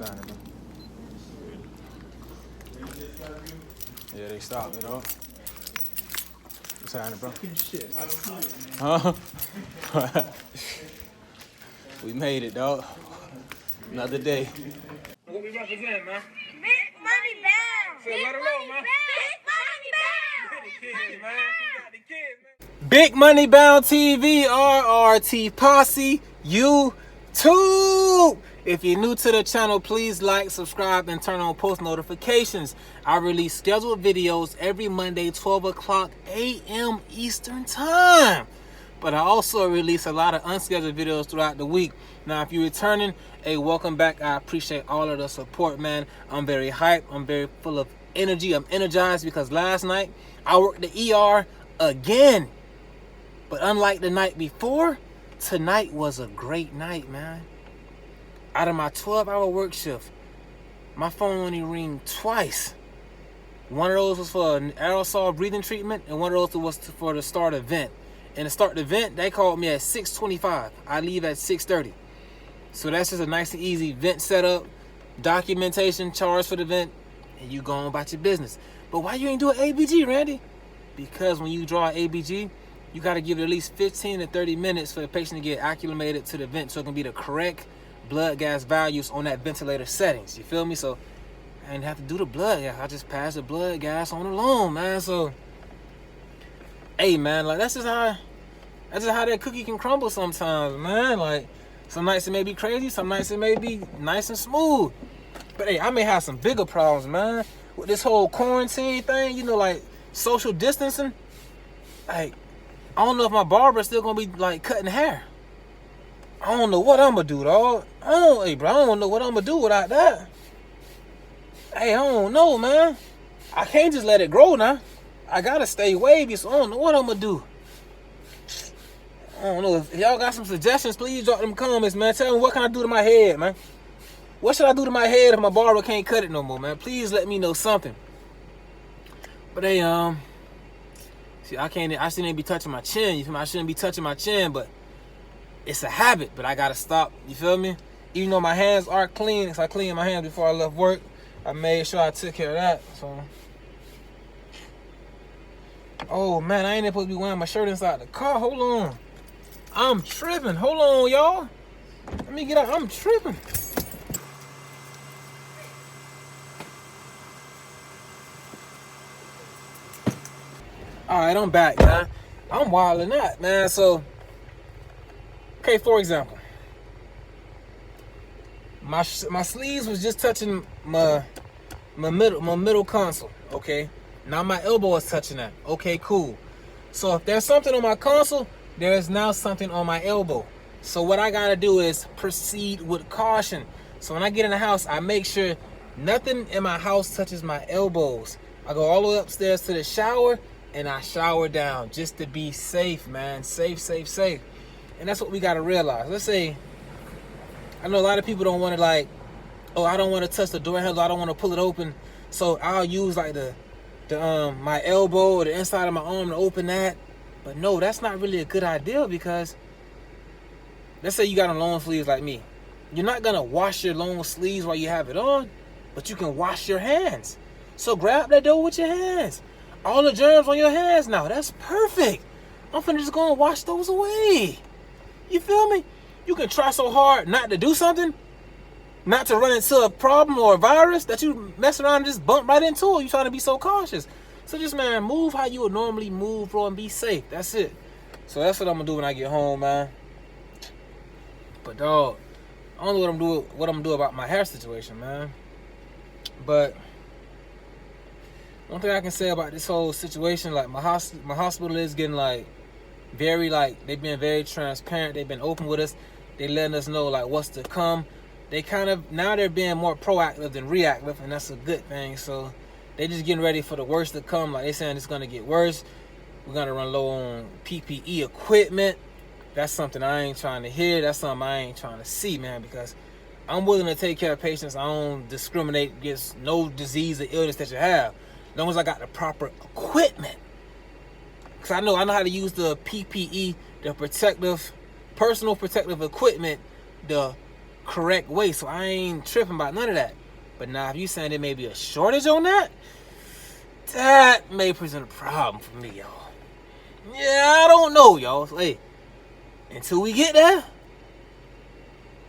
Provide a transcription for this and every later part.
happening, bro? Yeah, they stopped it, dog. What's happening, bro? Shit. Huh? We made it, dog. Another day. What we represent, man? Big money bound. So let her know, man. Big money bound. The kids, man. We got the kids, man. Big Money Bound TV, RRT Posse, YouTube. If you're new to the channel, please like, subscribe, and turn on post notifications. I release scheduled videos every Monday, 12 o'clock a.m. Eastern Time. But I also release a lot of unscheduled videos throughout the week. Now, if you're returning, hey, welcome back. I appreciate all of the support, man. I'm very hyped. I'm very full of energy. I'm energized because last night I worked the ER again. But unlike the night before, tonight was a great night, man. Out of my 12-hour work shift, my phone only rang twice. One of those was for an aerosol breathing treatment, and one of those was for the start event. And to start the event, they called me at 6:25. I leave at 6:30. So that's just a nice and easy vent setup, documentation, charge for the vent, and you go on about your business. But why you ain't do an ABG, Randy? Because when you draw an ABG, you got to give it at least 15 to 30 minutes for the patient to get acclimated to the vent so it can be the correct blood gas values on that ventilator settings. You feel me? So I didn't have to do the blood gas. I just passed the blood gas on alone, man. So, hey, man, like that's just how that cookie can crumble sometimes, man. Like some nights it may be crazy, some nights it may be nice and smooth. But hey, I may have some bigger problems, man, with this whole quarantine thing. You know, like social distancing. Like, I don't know if my barber is still gonna be like cutting hair. I don't know what I'm gonna do, dog. Hey, bro, I don't know what I'm gonna do without that. Hey, I don't know, man. I can't just let it grow now. I gotta stay wavy, so I don't know what I'm gonna do. I don't know. If y'all got some suggestions, please drop them comments, man. Tell me what can I do to my head, man. What should I do to my head if my barber can't cut it no more, man? Please let me know something. But hey, see, I shouldn't be touching my chin. You feel me? I shouldn't be touching my chin, but it's a habit. But I gotta stop. You feel me? Even though my hands are clean, because I cleaned my hands before I left work, I made sure I took care of that. So, oh man, I ain't supposed to be wearing my shirt inside the car. Hold on, I'm tripping. Hold on, y'all. Let me get out. I'm tripping. All right, I'm back, man. I'm wilding out, man. So, okay, for example, my sleeves was just touching my middle console. Okay, now my elbow is touching that. Okay, cool. So if there's something on my console, there is now something on my elbow. So what I gotta do is proceed with caution. So when I get in the house, I make sure nothing in my house touches my elbows. I go all the way upstairs to the shower and I shower down just to be safe, man. Safe. And that's what we gotta realize. Let's say, I know a lot of people don't want to like, oh, I don't want to touch the door handle, I don't want to pull it open, so I'll use like the my elbow or the inside of my arm to open that. But no, that's not really a good idea, because let's say you got on long sleeves like me. You're not gonna wash your long sleeves while you have it on, but you can wash your hands. So grab that door with your hands. All the germs on your hands now. That's perfect. I'm finna just go and wash those away. You feel me? You can try so hard not to do something, not to run into a problem or a virus, that you mess around and just bump right into it. You trying to be so cautious. So just, man, move how you would normally move, bro, and be safe. That's it. So that's what I'm gonna do when I get home, man. But dog, I don't know what I'm doing about my hair situation, man. But one thing I can say about this whole situation, like my hospital is getting like very, like, they've been very transparent. They've been open with us. They letting us know like what's to come. They kind of, now they're being more proactive than reactive, and that's a good thing. So they just getting ready for the worst to come. Like they saying it's gonna get worse. We're gonna run low on PPE equipment. That's something I ain't trying to hear. That's something I ain't trying to see, man, because I'm willing to take care of patients. I don't discriminate against no disease or illness that you have, as long as I got the proper equipment. Because I know how to use the PPE, the personal protective equipment, the correct way, so I ain't tripping about none of that. But now, if you saying there may be a shortage on that may present a problem for me, y'all. Yeah, I don't know, y'all. So, hey, until we get there,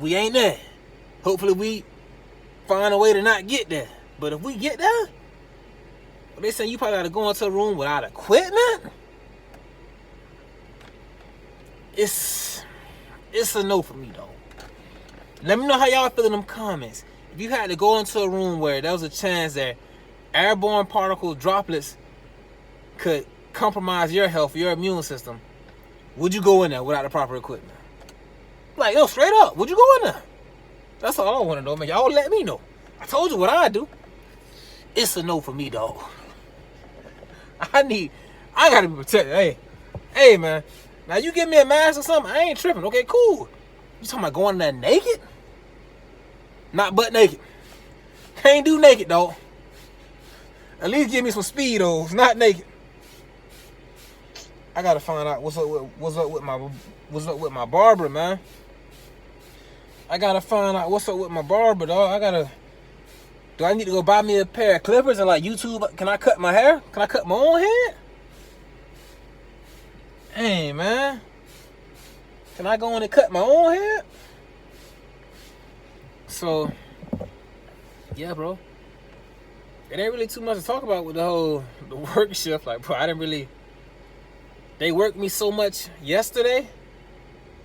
we ain't there. Hopefully, we find a way to not get there. But if we get there, well, they say you probably got to go into a room without equipment. It's a no for me, though. Let me know how y'all feel in them comments. If you had to go into a room where there was a chance that airborne particle droplets could compromise your health, your immune system, would you go in there without the proper equipment? Like, yo, straight up, would you go in there? That's all I want to know, man. Y'all let me know. I told you what I do. It's a no for me, dog. I gotta be protected. Hey, man. Now you give me a mask or something, I ain't tripping. Okay, cool. You talking about going in there naked? Not butt naked. Can't do naked, dog. At least give me some speedos, not naked. I gotta find out what's up with my barber, man. I gotta find out what's up with my barber, dog. Do I need to go buy me a pair of clippers and like YouTube? Can I cut my hair? Can I cut my own hair? Hey, man. Can I go in and cut my own hair? So, yeah, bro. It ain't really too much to talk about with the work shift. Like, bro, they worked me so much yesterday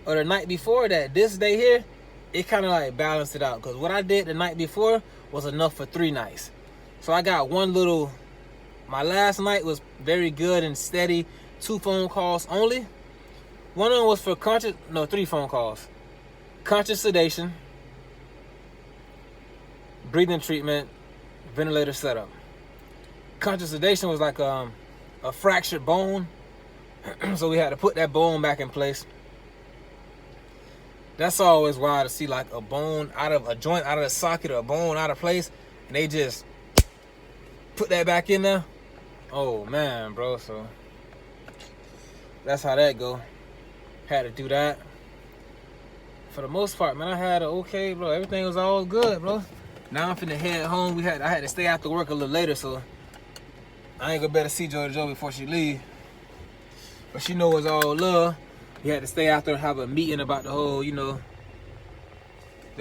or the night before that this day here, it kind of like balanced it out. Because what I did the night before was enough for 3 nights. So I got my last night was very good and steady. 2 phone calls only. One of them was for 3 phone calls. Conscious sedation, breathing treatment, ventilator setup. Conscious sedation was like a fractured bone. So we had to put that bone back in place. That's always wild to see, like a bone a joint out of the socket or a bone out of place, and they just put that back in there. Oh man, bro. So that's how that go. Had to do that. For the most part, man, I had okay, bro. Everything was all good, bro. Now I'm finna head home. I had to stay after work a little later, so I ain't gonna better see Joe before she leave. But she know it's all love. We had to stay after and have a meeting about the whole, the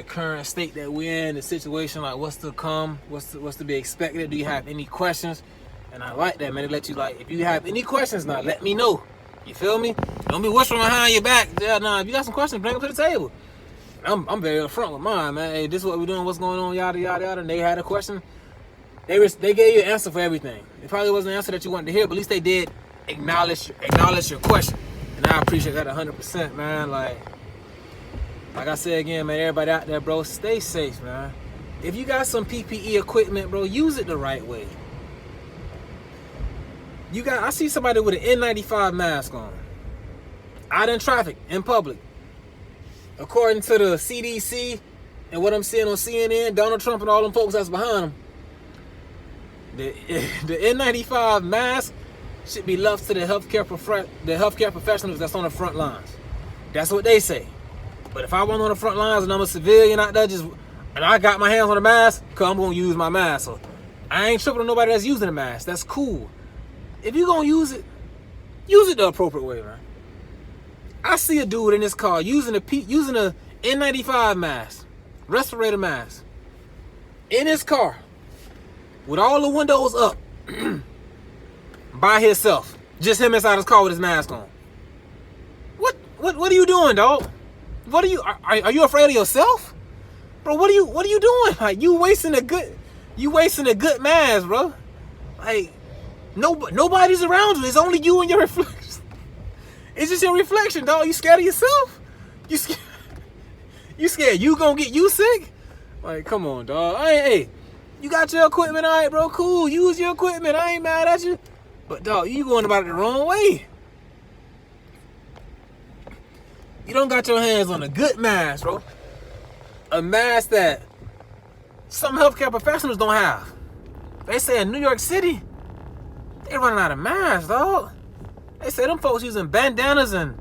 current state that we're in, the situation, like what's to come, what's to be expected. Do you have any questions? And I like that, man. They let you, like, if you have any questions now, let me know. You feel me? Don't be whispering behind your back. Yeah, nah, if you got some questions, bring them to the table. I'm very upfront with mine, man. Hey, this is what we're doing, what's going on, yada, yada, yada. And they had a question. They gave you an answer for everything. It probably wasn't an answer that you wanted to hear, but at least they did acknowledge your question. And I appreciate that 100%, man. Like I said again, man, everybody out there, bro, stay safe, man. If you got some PPE equipment, bro, use it the right way. I see somebody with an N95 mask on, out in traffic, in public. According to the CDC and what I'm seeing on CNN, Donald Trump and all them folks that's behind him, the N95 mask should be left to the healthcare professionals that's on the front lines. That's what they say. But if I wasn't on the front lines and I'm a civilian out there and I got my hands on a mask, cause I'm gonna use my mask. So I ain't tripping on nobody that's using a mask. That's cool. If you gonna use it the appropriate way, man. I see a dude in this car using a N95 mask, respirator mask, in his car with all the windows up, by himself, just him inside his car with his mask on. What are you doing, dog? What are you afraid of yourself, bro? What are you doing? Like, you wasting a good mask, bro. Like, nobody's around you. It's only you and your reflection. It's just your reflection, dog. You scared of yourself? You scared you gonna get you sick? Like, come on, dog. Hey, you got your equipment, all right, bro? Cool. Use your equipment. I ain't mad at you. But, dog, you going about it the wrong way. You don't got your hands on a good mask, bro. A mask that some healthcare professionals don't have. They say in New York City, they running out of masks, dog. They say them folks using bandanas and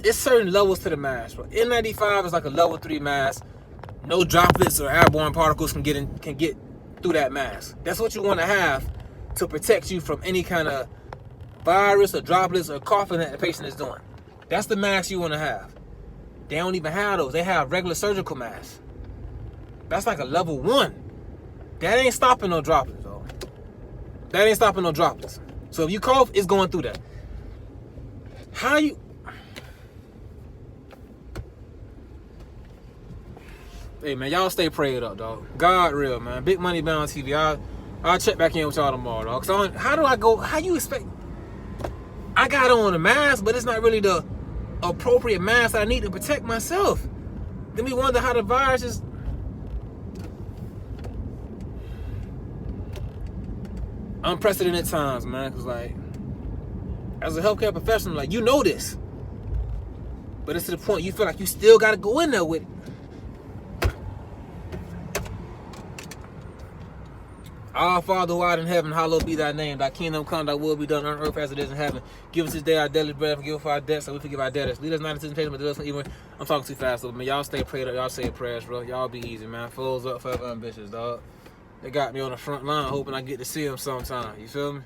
it's certain levels to the mask, bro. N95 is like a level 3 mask. No droplets or airborne particles can get through that mask. That's what you want to have to protect you from any kind of virus or droplets or coughing that the patient is doing. That's the mask you want to have. They don't even have those. They have regular surgical masks. That's like a level 1. That ain't stopping no droplets, though. That ain't stopping no droplets. So if you cough, it's going through that. How you... Hey, man, y'all stay prayed up, dog. God real, man. Big Money Bound TV. I'll check back in with y'all tomorrow, dog. So how do I go? How you expect... I got on a mask, but it's not really the appropriate mask I need to protect myself. Then we wonder how the virus is... Unprecedented times, man. Because, like, as a healthcare professional, like, you know this. But it's to the point you feel like you still got to go in there with it. Our Father who art in heaven, hallowed be thy name. Thy kingdom come, thy will be done on earth as it is in heaven. Give us this day our daily bread, forgive us our debts, so we forgive our debtors. Lead us not into temptation, but deliver us from evil. I'm talking too fast, so man, y'all stay prayed up, y'all say prayers, bro. Y'all be easy, man. Foes up, forever ambitious, dog. They got me on the front line, hoping I get to see them sometime. You feel me?